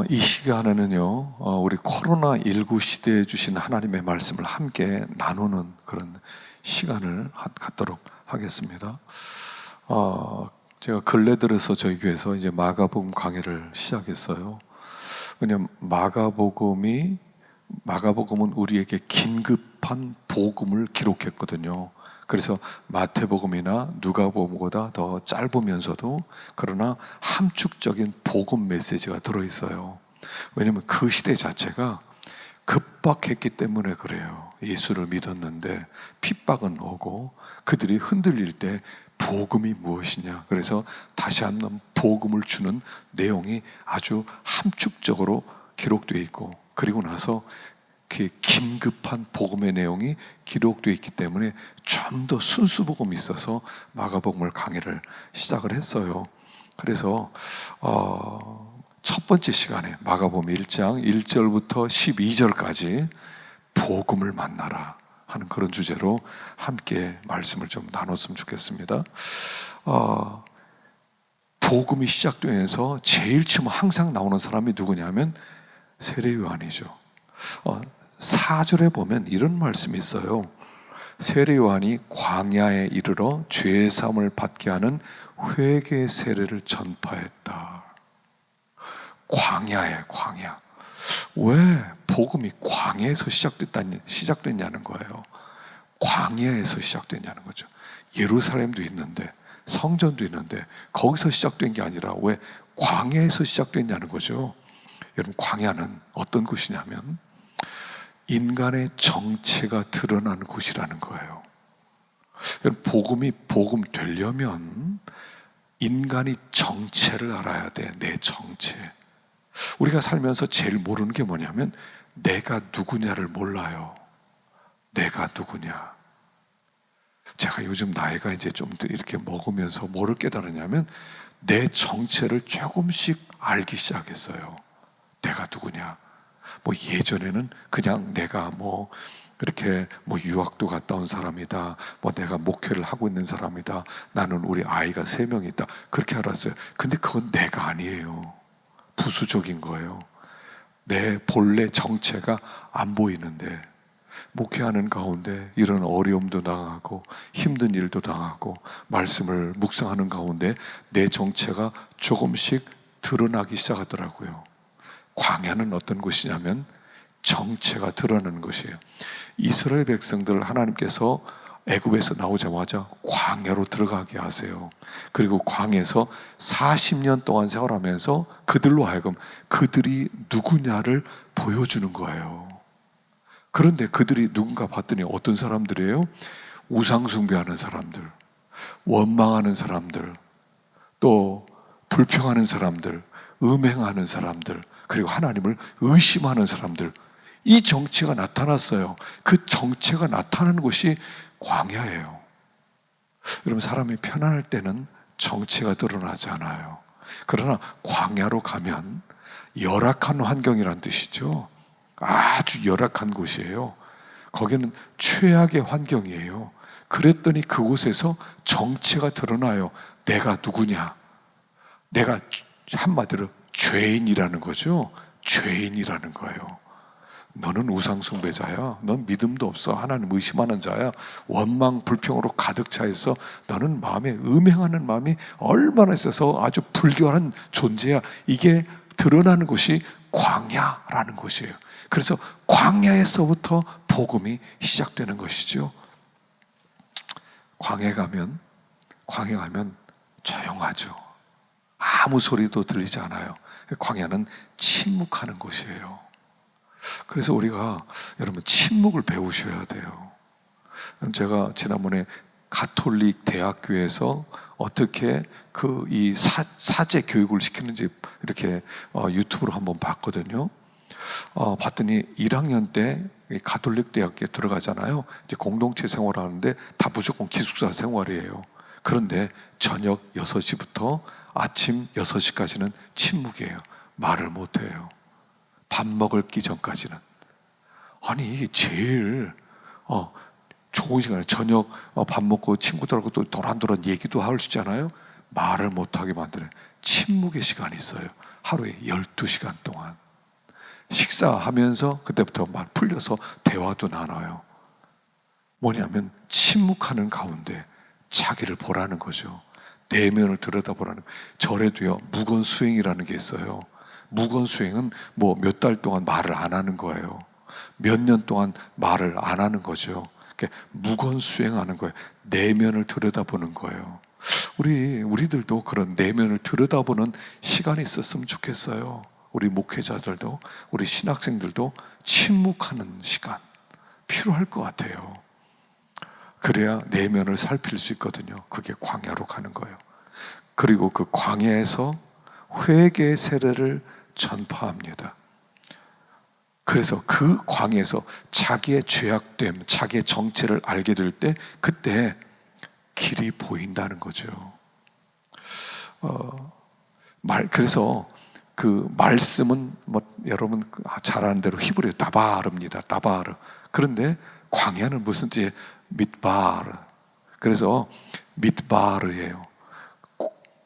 이 시간에는요, 우리 코로나19 시대에 주신 하나님의 말씀을 함께 나누는 그런 시간을 갖도록 하겠습니다. 제가 근래 들어서 저희 교회에서 이제 마가복음 강해를 시작했어요. 왜냐하면 마가복음은 우리에게 긴급한 복음을 기록했거든요. 그래서 마태복음이나 누가복음보다 더 짧으면서도 그러나 함축적인 복음 메시지가 들어있어요. 왜냐하면 그 시대 자체가 급박했기 때문에 그래요. 예수를 믿었는데 핍박은 오고 그들이 흔들릴 때 복음이 무엇이냐, 그래서 다시 한번 복음을 주는 내용이 아주 함축적으로 기록되어 있고, 그리고 나서 그 긴급한 복음의 내용이 기록되어 있기 때문에 좀 더 순수 복음이 있어서 마가복음을 강의를 시작을 했어요. 그래서 첫 번째 시간에 마가복음 1장 1절부터 12절까지 복음을 만나라 하는 그런 주제로 함께 말씀을 좀 나눴으면 좋겠습니다. 복음이 시작되면서 제일 처음 항상 나오는 사람이 누구냐면 세례요한이죠. 4절에 보면 이런 말씀이 있어요. 세례요한이 광야에 이르러 죄 사함을 받게 하는 회개 세례를 전파했다. 광야. 왜 복음이 광야에서 시작됐냐는 거예요. 광야에서 시작됐냐는 거죠. 예루살렘도 있는데, 성전도 있는데 거기서 시작된 게 아니라 왜 광야에서 시작됐냐는 거죠. 여러분, 광야는 어떤 곳이냐면 인간의 정체가 드러나는 곳이라는 거예요. 복음이 복음 되려면 인간이 정체를 알아야 돼. 내 정체. 우리가 살면서 제일 모르는 게 뭐냐면 내가 누구냐를 몰라요. 내가 누구냐. 제가 요즘 나이가 이제 좀 이렇게 먹으면서 뭐를 깨달았냐면 내 정체를 조금씩 알기 시작했어요. 내가 누구냐. 예전에는 그냥 내가 이렇게 유학도 갔다 온 사람이다, 내가 목회를 하고 있는 사람이다, 나는 우리 아이가 3명 있다, 그렇게 알았어요. 근데 그건 내가 아니에요. 부수적인 거예요. 내 본래 정체가 안 보이는데, 목회하는 가운데 이런 어려움도 당하고 힘든 일도 당하고 말씀을 묵상하는 가운데 내 정체가 조금씩 드러나기 시작하더라고요. 광야는 어떤 곳이냐면 정체가 드러나는 것이에요. 이스라엘 백성들 하나님께서 애굽에서 나오자마자 광야로 들어가게 하세요. 그리고 광야에서 40년 동안 생활하면서 그들로 하여금 그들이 누구냐를 보여주는 거예요. 그런데 그들이 누군가 봤더니 어떤 사람들이에요? 우상 숭배하는 사람들, 원망하는 사람들, 또 불평하는 사람들, 음행하는 사람들, 그리고 하나님을 의심하는 사람들, 이 정체가 나타났어요. 그 정체가 나타나는 곳이 광야예요. 여러분, 사람이 편안할 때는 정체가 드러나지 않아요. 그러나 광야로 가면 열악한 환경이란 뜻이죠. 아주 열악한 곳이에요. 거기는 최악의 환경이에요. 그랬더니 그곳에서 정체가 드러나요. 내가 누구냐? 내가 한마디로 죄인이라는 거죠. 죄인이라는 거예요. 너는 우상숭배자야. 넌 믿음도 없어. 하나님 의심하는 자야. 원망 불평으로 가득 차 있어. 너는 마음에 음행하는 마음이 얼마나 있어서 아주 불결한 존재야. 이게 드러나는 곳이 광야라는 곳이에요. 그래서 광야에서부터 복음이 시작되는 것이죠. 광야에 가면 조용하죠. 아무 소리도 들리지 않아요. 광야는 침묵하는 곳이에요. 그래서 우리가 여러분 침묵을 배우셔야 돼요. 제가 지난번에 가톨릭 대학교에서 어떻게 이 사제 교육을 시키는지 이렇게 유튜브로 한번 봤거든요. 봤더니 1학년 때 가톨릭 대학교에 들어가잖아요. 이제 공동체 생활하는데 다 무조건 기숙사 생활이에요. 그런데 저녁 6시부터 아침 6시까지는 침묵이에요. 말을 못해요. 밥 먹기 전까지는. 아니, 이게 제일 좋은 시간에 저녁 밥 먹고 친구들하고 또 도란도란 얘기도 할 수 있잖아요. 말을 못하게 만드는 침묵의 시간이 있어요. 하루에 12시간 동안 식사하면서 그때부터 막 풀려서 대화도 나눠요. 뭐냐면 침묵하는 가운데 자기를 보라는 거죠. 내면을 들여다보라는 거예요. 절에도요, 무건수행이라는 게 있어요. 무건수행은 뭐 몇 달 동안 말을 안 하는 거예요. 몇 년 동안 말을 안 하는 거죠. 무건수행하는 거예요. 내면을 들여다보는 거예요. 우리들도 그런 내면을 들여다보는 시간이 있었으면 좋겠어요. 우리 목회자들도, 우리 신학생들도 침묵하는 시간 필요할 것 같아요. 그래야 내면을 살필 수 있거든요. 그게 광야로 가는 거예요. 그리고 그 광야에서 회개의 세례를 전파합니다. 그래서 그 광야에서 자기의 죄악됨, 자기의 정체를 알게 될 때 그때 길이 보인다는 거죠. 그래서 그 말씀은 뭐 여러분 잘 아는 대로 히브리어 다바르입니다. 다바르. 그런데 광야는 무슨 뜻이에요? 밑바르. 그래서 밑바르예요.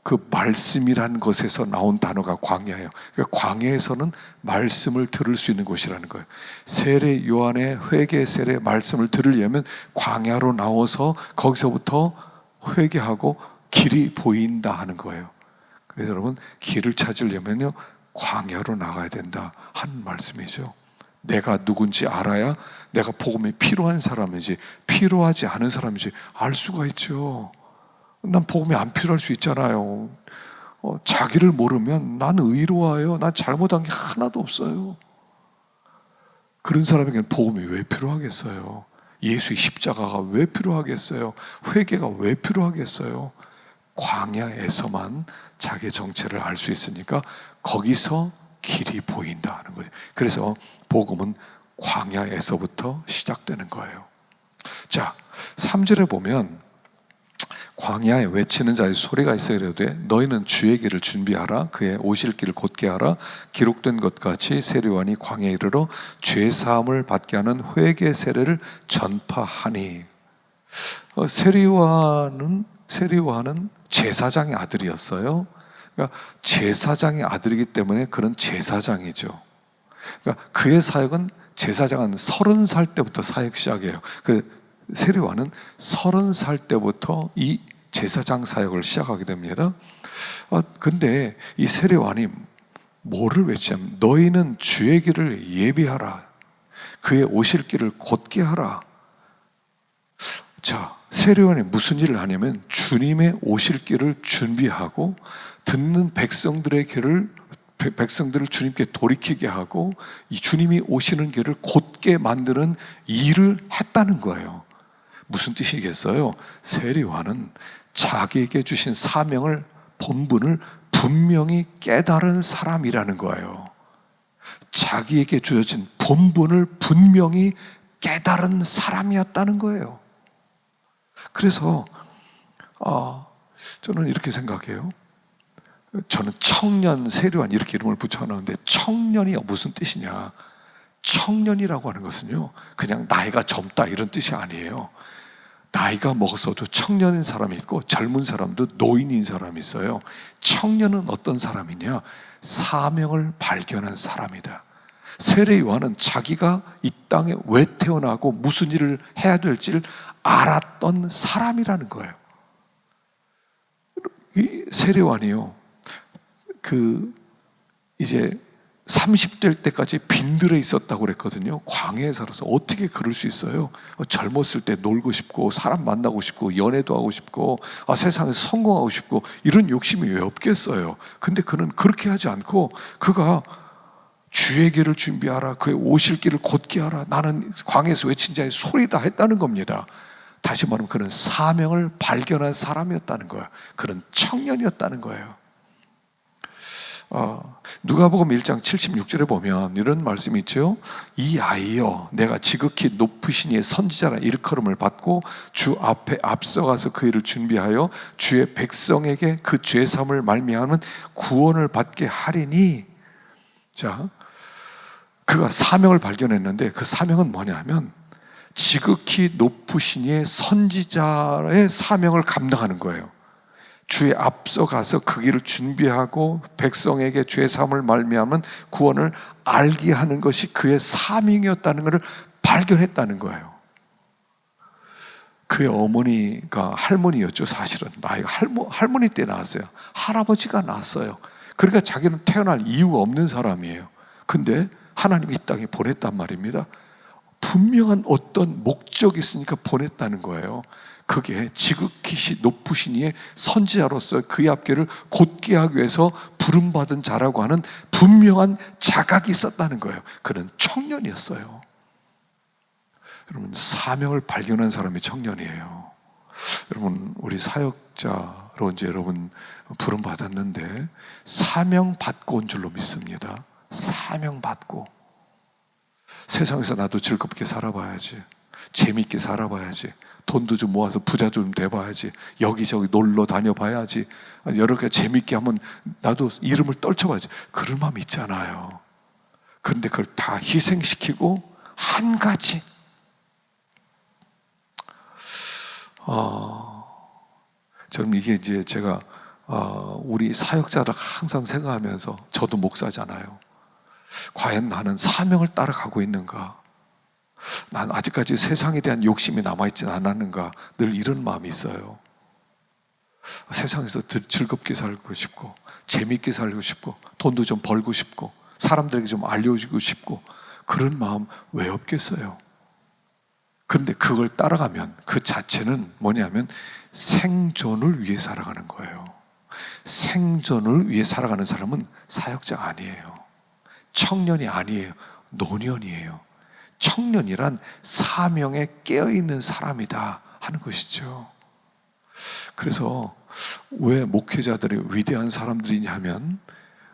그 말씀이란 것에서 나온 단어가 광야예요. 그러니까 광야에서는 말씀을 들을 수 있는 곳이라는 거예요. 세례 요한의 회개 세례 말씀을 들으려면 광야로 나와서 거기서부터 회개하고 길이 보인다 하는 거예요. 그래서 여러분 길을 찾으려면요 광야로 나가야 된다 하는 말씀이죠. 내가 누군지 알아야 내가 복음이 필요한 사람인지 필요하지 않은 사람인지 알 수가 있죠. 난 복음이 안 필요할 수 있잖아요. 자기를 모르면 난 의로워요. 난 잘못한 게 하나도 없어요. 그런 사람에게는 복음이 왜 필요하겠어요? 예수의 십자가가 왜 필요하겠어요? 회개가 왜 필요하겠어요? 광야에서만 자기의 정체를 알 수 있으니까 거기서 길이 보인다 하는 거예요. 그래서 복음은 광야에서부터 시작되는 거예요. 자, 3절에 보면 광야에 외치는 자의 소리가 있어 이르되 너희는 주의 길을 준비하라. 그의 오실 길을 곧게 하라. 기록된 것 같이 세례요한이 광야에 이르러 죄 사함을 받게 하는 회개 세례를 전파하니. 세례요한은 제사장의 아들이었어요. 그러니까 제사장의 아들이기 때문에 그는 제사장이죠. 그러니까 그의 사역은 제사장은 30살 때부터 사역 시작해요. 세례요한은 30살 때부터 이 제사장 사역을 시작하게 됩니다. 근데 이 세례요한이 뭐를 외치냐면 너희는 주의 길을 예비하라. 그의 오실 길을 곧게 하라. 자, 세례요한이 무슨 일을 하냐면 주님의 오실 길을 준비하고 듣는 백성들을 주님께 돌이키게 하고 이 주님이 오시는 길을 곧게 만드는 일을 했다는 거예요. 무슨 뜻이겠어요? 세례요한은 자기에게 주신 사명을, 본분을 분명히 깨달은 사람이라는 거예요. 자기에게 주어진 본분을 분명히 깨달은 사람이었다는 거예요. 그래서 저는 이렇게 생각해요. 저는 청년 세례요한 이렇게 이름을 붙여놨는데 청년이 무슨 뜻이냐? 청년이라고 하는 것은요 그냥 나이가 젊다 이런 뜻이 아니에요. 나이가 먹었어도 청년인 사람이 있고 젊은 사람도 노인인 사람이 있어요. 청년은 어떤 사람이냐? 사명을 발견한 사람이다. 세례요한은 자기가 이 땅에 왜 태어나고 무슨 일을 해야 될지를 알았던 사람이라는 거예요. 이 세례요한이요 이제 30될 때까지 빈들에 있었다고 그랬거든요. 광야에 살아서 어떻게 그럴 수 있어요? 젊었을 때 놀고 싶고 사람 만나고 싶고 연애도 하고 싶고 세상에서 성공하고 싶고 이런 욕심이 왜 없겠어요? 근데 그는 그렇게 하지 않고 그가 주의 길을 준비하라. 그의 오실 길을 곧게 하라. 나는 광야에서 외친 자의 소리다 했다는 겁니다. 다시 말하면 그는 사명을 발견한 사람이었다는 거예요. 그는 청년이었다는 거예요. 누가복음 1장 76절에 보면 이런 말씀이 있죠. 이 아이여 내가 지극히 높으신 이의 선지자라 일컬음을 받고 주 앞에 앞서가서 그 일을 준비하여 주의 백성에게 그 죄사함을 말미암은 구원을 받게 하리니. 자, 그가 사명을 발견했는데 그 사명은 뭐냐면 지극히 높으신 이의 선지자의 사명을 감당하는 거예요. 주의 앞서가서 그 길을 준비하고 백성에게 죄 사함을 말미암은 구원을 알게 하는 것이 그의 사명이었다는 것을 발견했다는 거예요. 그의 어머니가 할머니였죠. 사실은 나이가 할머니 때 낳았어요. 할아버지가 낳았어요. 그러니까 자기는 태어날 이유가 없는 사람이에요. 근데 하나님이 이 땅에 보냈단 말입니다. 분명한 어떤 목적이 있으니까 보냈다는 거예요. 그게 지극히 높으신 이의 선지자로서 그의 앞길을 곧게 하기 위해서 부름받은 자라고 하는 분명한 자각이 있었다는 거예요. 그는 청년이었어요. 여러분, 사명을 발견한 사람이 청년이에요. 여러분, 우리 사역자로 이제 여러분 부름받았는데 사명 받고 온 줄로 믿습니다. 사명 받고 세상에서 나도 즐겁게 살아봐야지, 재밌게 살아봐야지, 돈도 좀 모아서 부자 좀 돼봐야지, 여기저기 놀러 다녀봐야지, 여러 개 재밌게 하면 나도 이름을 떨쳐봐야지, 그런 마음이 있잖아요. 그런데 그걸 다 희생시키고 한 가지, 저는 이게 이제 제가 우리 사역자를 항상 생각하면서, 저도 목사잖아요. 과연 나는 사명을 따라가고 있는가? 난 아직까지 세상에 대한 욕심이 남아있지 않았는가? 늘 이런 마음이 있어요. 세상에서 즐겁게 살고 싶고, 재밌게 살고 싶고, 돈도 좀 벌고 싶고, 사람들에게 좀 알려주고 싶고, 그런 마음 왜 없겠어요? 그런데 그걸 따라가면 그 자체는 뭐냐면 생존을 위해 살아가는 거예요. 생존을 위해 살아가는 사람은 사역자가 아니에요. 청년이 아니에요. 노년이에요. 청년이란 사명에 깨어있는 사람이다 하는 것이죠. 그래서 왜 목회자들이 위대한 사람들이냐 하면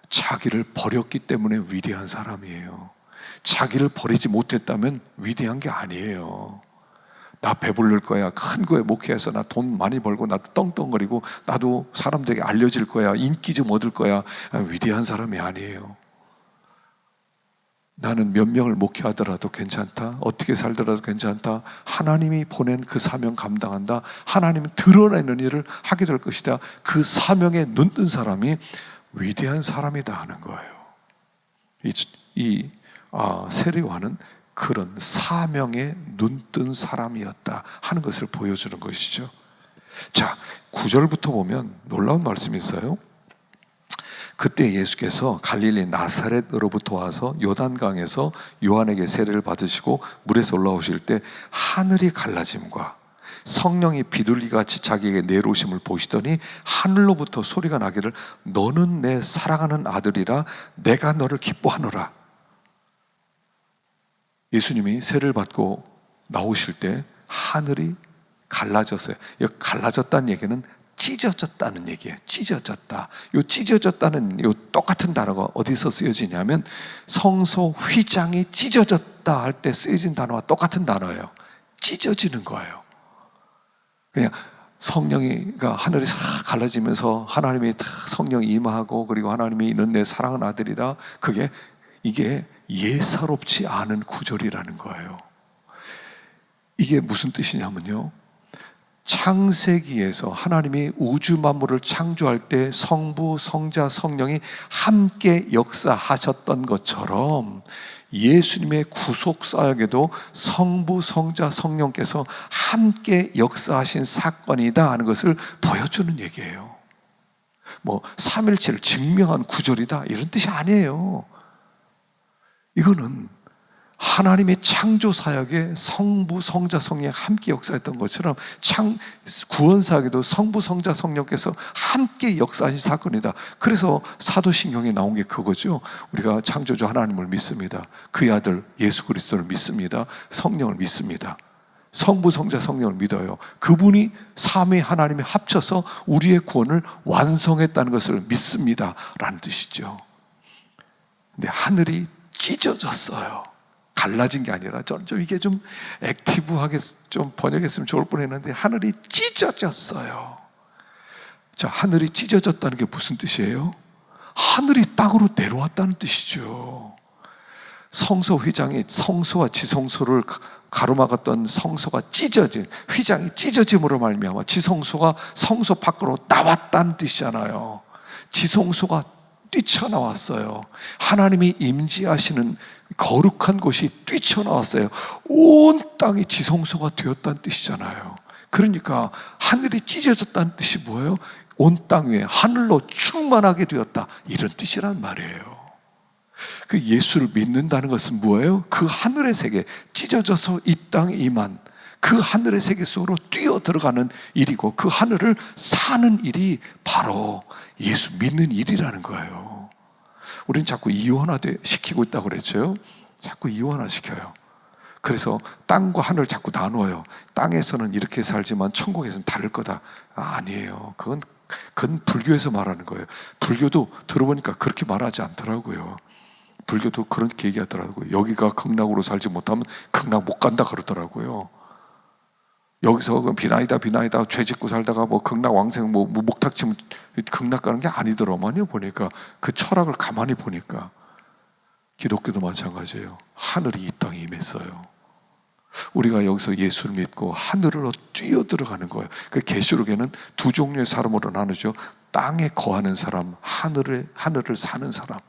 자기를 버렸기 때문에 위대한 사람이에요. 자기를 버리지 못했다면 위대한 게 아니에요. 나 배부를 거야, 큰 거에 목회해서 나 돈 많이 벌고 나도 떵떵거리고 나도 사람들에게 알려질 거야, 인기 좀 얻을 거야, 위대한 사람이 아니에요. 나는 몇 명을 목회하더라도 괜찮다, 어떻게 살더라도 괜찮다, 하나님이 보낸 그 사명 감당한다, 하나님이 드러내는 일을 하게 될 것이다, 그 사명에 눈뜬 사람이 위대한 사람이다 하는 거예요. 세리와는 그런 사명에 눈뜬 사람이었다 하는 것을 보여주는 것이죠. 자, 9절부터 보면 놀라운 말씀이 있어요. 그때 예수께서 갈릴리 나사렛으로부터 와서 요단강에서 요한에게 세례를 받으시고 물에서 올라오실 때 하늘이 갈라짐과 성령이 비둘기같이 자기에게 내려오심을 보시더니 하늘로부터 소리가 나기를 너는 내 사랑하는 아들이라 내가 너를 기뻐하노라. 예수님이 세례를 받고 나오실 때 하늘이 갈라졌어요. 이 갈라졌다는 얘기는 찢어졌다는 얘기예요. 찢어졌다. 이 찢어졌다는 이 똑같은 단어가 어디서 쓰여지냐면 성소 휘장이 찢어졌다 할 때 쓰여진 단어와 똑같은 단어예요. 찢어지는 거예요. 그냥 성령이가 하늘이 싹 갈라지면서 하나님이 다 성령이 임하고 그리고 하나님이 이는 내 사랑하는 아들이다. 이게 예사롭지 않은 구절이라는 거예요. 이게 무슨 뜻이냐면요, 창세기에서 하나님이 우주 만물을 창조할 때 성부, 성자, 성령이 함께 역사하셨던 것처럼 예수님의 구속 사역에도 성부, 성자, 성령께서 함께 역사하신 사건이다 하는 것을 보여주는 얘기예요. 뭐 삼일체를 증명한 구절이다 이런 뜻이 아니에요. 이거는 하나님의 창조 사역에 성부, 성자, 성령이 함께 역사했던 것처럼 구원 사역에도 성부, 성자, 성령께서 함께 역사하신 사건이다. 그래서 사도신경에 나온 게 그거죠. 우리가 창조주 하나님을 믿습니다. 그의 아들 예수 그리스도를 믿습니다. 성령을 믿습니다. 성부, 성자, 성령을 믿어요. 그분이 삼위 하나님이 합쳐서 우리의 구원을 완성했다는 것을 믿습니다 라는 뜻이죠. 근데 하늘이 찢어졌어요. 갈라진 게 아니라 저는 이게 좀 액티브하게 좀 번역했으면 좋을 뻔했는데 하늘이 찢어졌어요. 자, 하늘이 찢어졌다는 게 무슨 뜻이에요? 하늘이 땅으로 내려왔다는 뜻이죠. 성소 휘장이 성소와 지성소를 가로막았던 성소가 찢어진, 휘장이 찢어짐으로 말미암아 지성소가 성소 밖으로 나왔다는 뜻이잖아요. 지성소가 뛰쳐나왔어요. 하나님이 임재하시는 거룩한 곳이 뛰쳐나왔어요. 온 땅이 지성소가 되었다는 뜻이잖아요. 그러니까 하늘이 찢어졌다는 뜻이 뭐예요? 온 땅 위에 하늘로 충만하게 되었다, 이런 뜻이란 말이에요. 그 예수를 믿는다는 것은 뭐예요? 그 하늘의 세계, 찢어져서 이 땅에 임한 그 하늘의 세계 속으로 뛰어 들어가는 일이고, 그 하늘을 사는 일이 바로 예수 믿는 일이라는 거예요. 우리는 자꾸 이원화 시키고 있다고 그랬죠. 자꾸 이원화 시켜요. 그래서 땅과 하늘을 자꾸 나누어요. 땅에서는 이렇게 살지만 천국에서는 다를 거다. 아니에요. 그건 불교에서 말하는 거예요. 불교도 들어보니까 그렇게 말하지 않더라고요. 불교도 그렇게 얘기하더라고요. 여기가 극락으로 살지 못하면 극락 못 간다 그러더라고요. 여기서 비나이다 죄 짓고 살다가 뭐 극락 왕생 뭐 목탁 치면 극락 가는 게 아니더라만요. 보니까 그 철학을 가만히 보니까 기독교도 마찬가지예요. 하늘이 이 땅에 임했어요. 우리가 여기서 예수를 믿고 하늘로 뛰어 들어가는 거예요. 그 계시록에는 두 종류의 사람으로 나누죠. 땅에 거하는 사람, 하늘을 사는 사람.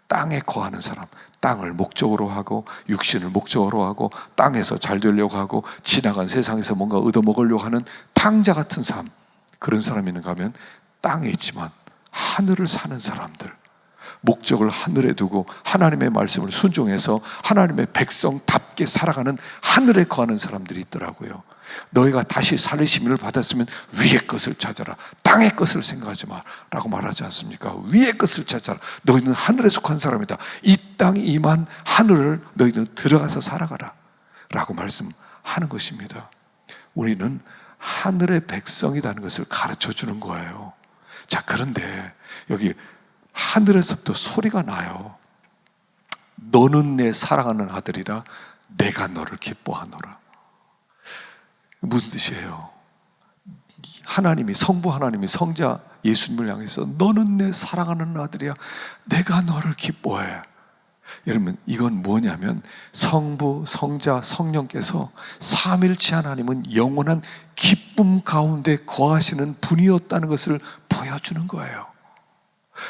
땅에 거하는 사람, 땅을 목적으로 하고 육신을 목적으로 하고 땅에서 잘 되려고 하고 지나간 세상에서 뭔가 얻어먹으려고 하는 탕자 같은 삶, 그런 사람이 있는가 하면 땅에 있지만 하늘을 사는 사람들, 목적을 하늘에 두고 하나님의 말씀을 순종해서 하나님의 백성답게 살아가는 하늘에 거하는 사람들이 있더라고요. 너희가 다시 살리심을 받았으면 위의 것을 찾아라, 땅의 것을 생각하지 마라고 말하지 않습니까? 위의 것을 찾아라. 너희는 하늘에 속한 사람이다. 이 땅에 임한 하늘을 너희는 들어가서 살아가라 라고 말씀하는 것입니다. 우리는 하늘의 백성이라는 것을 가르쳐 주는 거예요. 자, 그런데 여기 하늘에서부터 소리가 나요. 너는 내 사랑하는 아들이라 내가 너를 기뻐하노라. 무슨 뜻이에요? 하나님이, 성부 하나님이 성자 예수님을 향해서 너는 내 사랑하는 아들이야, 내가 너를 기뻐해. 여러분, 이건 뭐냐면 성부, 성자, 성령께서 삼일체 하나님은 영원한 기쁨 가운데 거하시는 분이었다는 것을 보여주는 거예요.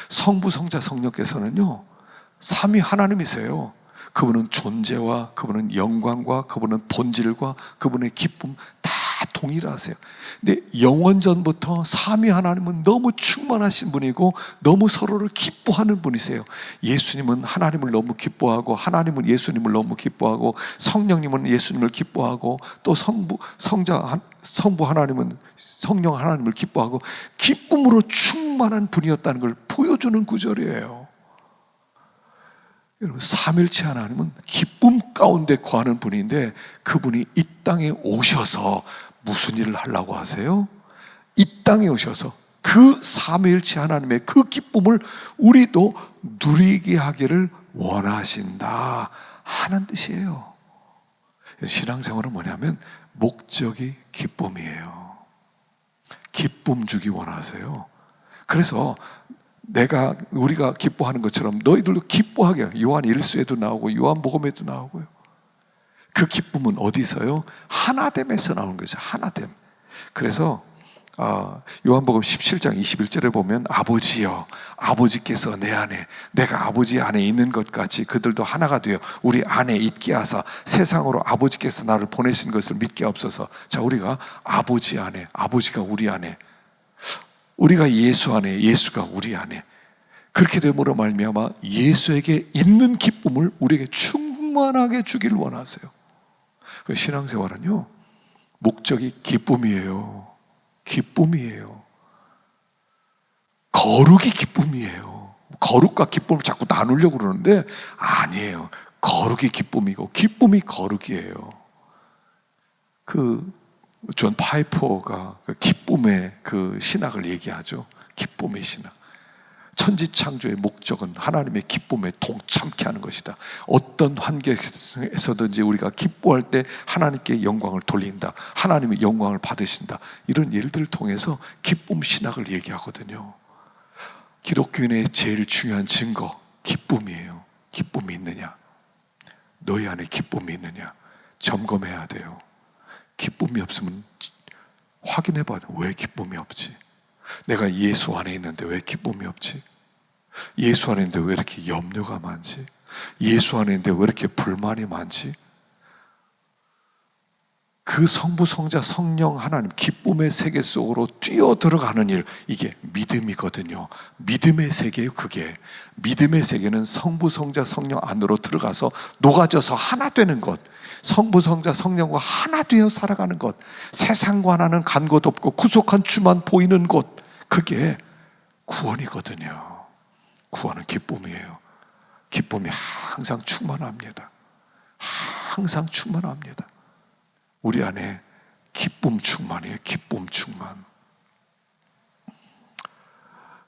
성부, 성자, 성령께서는요 삼위 하나님이세요. 그분은 존재와 그분은 영광과 그분은 본질과 그분의 기쁨 다 동일하세요. 근데 영원전부터 삼위 하나님은 너무 충만하신 분이고 너무 서로를 기뻐하는 분이세요. 예수님은 하나님을 너무 기뻐하고, 하나님은 예수님을 너무 기뻐하고, 성령님은 예수님을 기뻐하고, 또 성부 하나님은 성령 하나님을 기뻐하고, 기쁨으로 충만한 분이었다는 걸 보여주는 구절이에요. 여러분, 삼일체 하나님은 기쁨 가운데 거하는 분인데 그분이 이 땅에 오셔서 무슨 일을 하려고 하세요? 이 땅에 오셔서 그 삼일체 하나님의 그 기쁨을 우리도 누리게 하기를 원하신다 하는 뜻이에요. 신앙생활은 뭐냐면 목적이 기쁨이에요. 기쁨 주기 원하세요. 그래서 우리가 기뻐하는 것처럼 너희들도 기뻐하게, 요한 1서에도 나오고 요한복음에도 나오고요. 그 기쁨은 어디서요? 하나됨에서 나오는 거죠. 하나됨. 그래서 요한복음 17장 21절에 보면 아버지여, 아버지께서 내 안에, 내가 아버지 안에 있는 것 같이 그들도 하나가 되어 우리 안에 있게 하사 세상으로 아버지께서 나를 보내신 것을 믿게 없어서. 자, 우리가 아버지 안에, 아버지가 우리 안에, 우리가 예수 안에, 예수가 우리 안에, 그렇게 됨으로 말미암아 예수에게 있는 기쁨을 우리에게 충만하게 주기를 원하세요. 그 신앙생활은요 목적이 기쁨이에요. 기쁨이에요. 거룩이 기쁨이에요. 거룩과 기쁨을 자꾸 나누려고 그러는데 아니에요. 거룩이 기쁨이고 기쁨이 거룩이에요. 존 파이퍼가 그 기쁨의 그 신학을 얘기하죠. 기쁨의 신학. 천지창조의 목적은 하나님의 기쁨에 동참케 하는 것이다. 어떤 환경에서든지 우리가 기뻐할 때 하나님께 영광을 돌린다, 하나님의 영광을 받으신다, 이런 일들을 통해서 기쁨 신학을 얘기하거든요. 기독교인의 제일 중요한 증거, 기쁨이에요. 기쁨이 있느냐? 너희 안에 기쁨이 있느냐? 점검해야 돼요. 기쁨이 없으면 확인해 봐야 돼요. 왜 기쁨이 없지? 내가 예수 안에 있는데 왜 기쁨이 없지? 예수 안에 있는데 왜 이렇게 염려가 많지? 예수 안에 있는데 왜 이렇게 불만이 많지? 그 성부, 성자, 성령 하나님 기쁨의 세계 속으로 뛰어 들어가는 일, 이게 믿음이거든요. 믿음의 세계예요. 그게 믿음의 세계는 성부, 성자, 성령 안으로 들어가서 녹아져서 하나 되는 것, 성부, 성자, 성령과 하나 되어 살아가는 것, 세상과는 간 곳 없고 구속한 주만 보이는 곳, 그게 구원이거든요. 구원은 기쁨이에요. 기쁨이 항상 충만합니다. 항상 충만합니다. 우리 안에 기쁨 충만이에요. 기쁨 충만.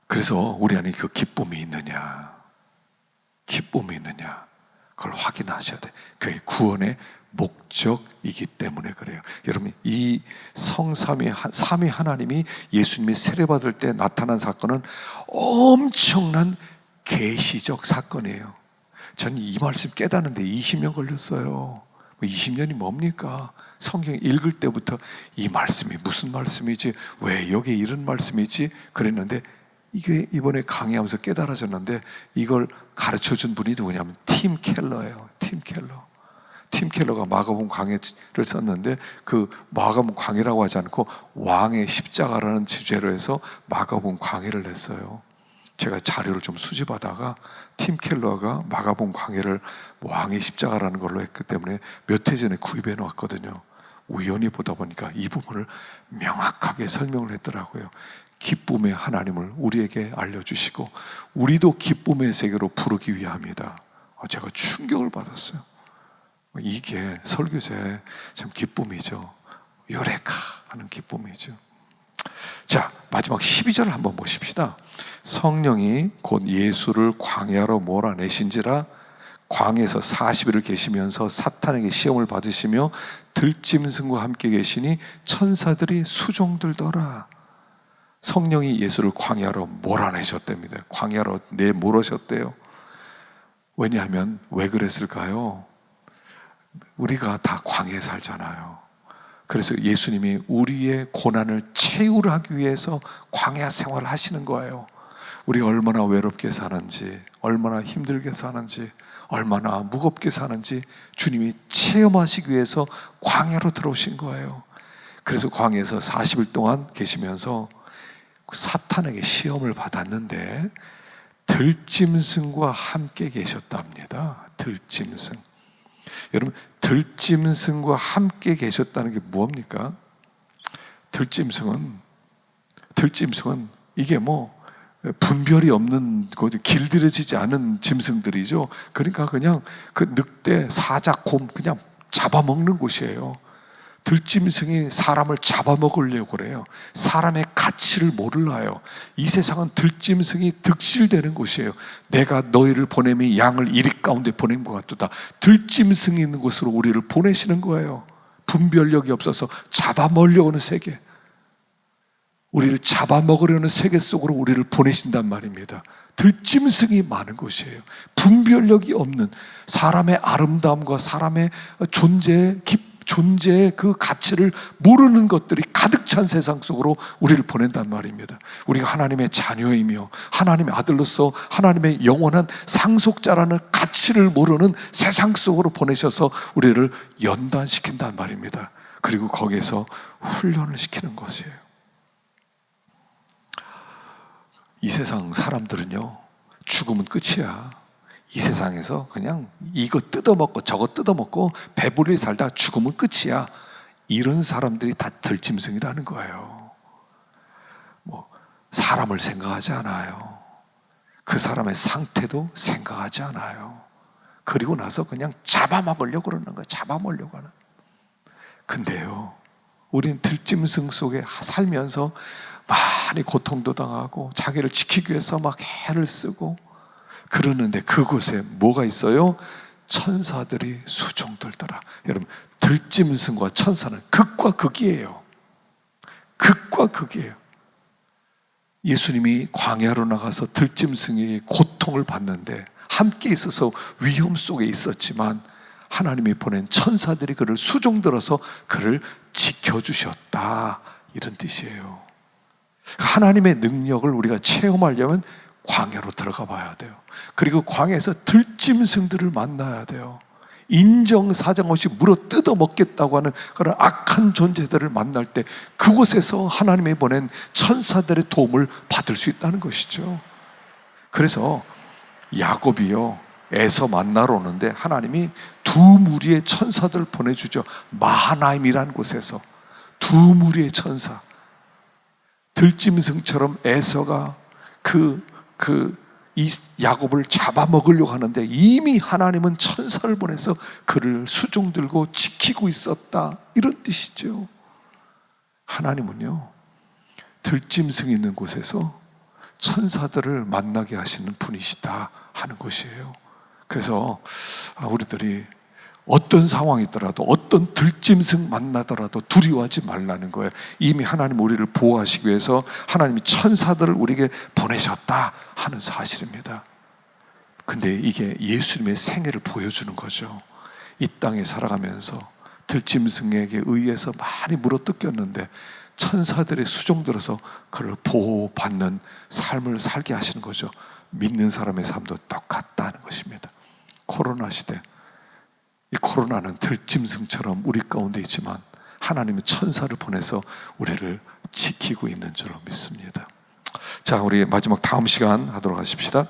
그래서 우리 안에 그 기쁨이 있느냐, 기쁨이 있느냐, 그걸 확인하셔야 돼요. 그게 구원의 목적이기 때문에 그래요. 여러분, 이 성삼위 삼위 하나님이 예수님이 세례받을 때 나타난 사건은 엄청난 계시적 사건이에요. 저는 이 말씀 깨닫는데 20년 걸렸어요. 20년이 뭡니까? 성경 읽을 때부터 이 말씀이 무슨 말씀이지? 왜 여기에 이런 말씀이지? 그랬는데 이게 이번에 강의하면서 깨달아졌는데, 이걸 가르쳐준 분이 누구냐면 팀 켈러예요. 팀 켈러. 팀 켈러가 마가복음 강해를 썼는데, 그 마가복음 강해라고 하지 않고 왕의 십자가라는 주제로 해서 마가복음 강해를 냈어요. 제가 자료를 좀 수집하다가 팀 켈러가 마가복음 강해를 왕의 십자가라는 걸로 했기 때문에 몇 해 전에 구입해 놓았거든요. 우연히 보다 보니까 이 부분을 명확하게 설명을 했더라고요. 기쁨의 하나님을 우리에게 알려주시고 우리도 기쁨의 세계로 부르기 위함이다. 제가 충격을 받았어요. 이게 설교자의 참 기쁨이죠. 요레카 하는 기쁨이죠. 자, 마지막 12절을 한번 보십시다. 성령이 곧 예수를 광야로 몰아내신지라 광야에서 40일을 계시면서 사탄에게 시험을 받으시며 들짐승과 함께 계시니 천사들이 수종들더라. 성령이 예수를 광야로 몰아내셨답니다. 광야로 내몰으셨대요. 왜냐하면 왜 그랬을까요? 우리가 다 광야에 살잖아요. 그래서 예수님이 우리의 고난을 채우하기 위해서 광야 생활을 하시는 거예요. 우리가 얼마나 외롭게 사는지, 얼마나 힘들게 사는지, 얼마나 무겁게 사는지 주님이 체험하시기 위해서 광야로 들어오신 거예요. 그래서 광야에서 40일 동안 계시면서 사탄에게 시험을 받았는데 들짐승과 함께 계셨답니다. 들짐승. 여러분, 들짐승과 함께 계셨다는 게 뭡니까? 들짐승은 이게 뭐 분별이 없는, 길들여지지 않은 짐승들이죠. 그러니까 그냥 그 늑대, 사자, 곰 그냥 잡아먹는 곳이에요. 들짐승이 사람을 잡아먹으려고 그래요. 사람의 가치를 몰라요. 이 세상은 들짐승이 득실되는 곳이에요. 내가 너희를 보냄이 양을 이리 가운데 보낸 것 같도다. 들짐승이 있는 곳으로 우리를 보내시는 거예요. 분별력이 없어서 잡아먹으려고 하는 세계, 우리를 잡아먹으려는 세계 속으로 우리를 보내신단 말입니다. 들짐승이 많은 곳이에요. 분별력이 없는, 사람의 아름다움과 사람의 존재의 그 가치를 모르는 것들이 가득 찬 세상 속으로 우리를 보낸단 말입니다. 우리가 하나님의 자녀이며 하나님의 아들로서 하나님의 영원한 상속자라는 가치를 모르는 세상 속으로 보내셔서 우리를 연단시킨단 말입니다. 그리고 거기에서 훈련을 시키는 것이에요. 이 세상 사람들은요, 죽으면 끝이야. 이 세상에서 그냥 이거 뜯어먹고 저거 뜯어먹고 배부르게 살다 죽으면 끝이야. 이런 사람들이 다 들짐승이라는 거예요. 뭐 사람을 생각하지 않아요. 그 사람의 상태도 생각하지 않아요. 그리고 나서 그냥 잡아먹으려고 그러는 거예요. 잡아먹으려고 하는. 근데요, 우린 들짐승 속에 살면서 많이 고통도 당하고 자기를 지키기 위해서 막 애를 쓰고 그러는데 그곳에 뭐가 있어요? 천사들이 수종들더라. 여러분, 들짐승과 천사는 극과 극이에요. 극과 극이에요. 예수님이 광야로 나가서 들짐승이 고통을 받는데 함께 있어서 위험 속에 있었지만 하나님이 보낸 천사들이 그를 수종들어서 그를 지켜주셨다, 이런 뜻이에요. 하나님의 능력을 우리가 체험하려면 광야로 들어가 봐야 돼요. 그리고 광야에서 들짐승들을 만나야 돼요. 인정사정 없이 물어 뜯어 먹겠다고 하는 그런 악한 존재들을 만날 때 그곳에서 하나님이 보낸 천사들의 도움을 받을 수 있다는 것이죠. 그래서 야곱이요, 에서 만나러 오는데 하나님이 두 무리의 천사들을 보내주죠. 마하나임이라는 곳에서 두 무리의 천사, 들짐승처럼 에서가 이 야곱을 잡아먹으려고 하는데 이미 하나님은 천사를 보내서 그를 수종들고 지키고 있었다, 이런 뜻이죠. 하나님은요, 들짐승이 있는 곳에서 천사들을 만나게 하시는 분이시다 하는 것이에요. 그래서 우리들이 어떤 상황이 있더라도, 어떤 들짐승 만나더라도 두려워하지 말라는 거예요. 이미 하나님 우리를 보호하시기 위해서 하나님이 천사들을 우리에게 보내셨다 하는 사실입니다. 근데 이게 예수님의 생애를 보여주는 거죠. 이 땅에 살아가면서 들짐승에게 의해서 많이 물어뜯겼는데 천사들의 수종들어서 그를 보호받는 삶을 살게 하시는 거죠. 믿는 사람의 삶도 똑같다는 것입니다. 코로나 시대, 이 코로나는 들짐승처럼 우리 가운데 있지만 하나님은 천사를 보내서 우리를 지키고 있는 줄로 믿습니다. 자, 우리 마지막 다음 시간 하도록 하십시다.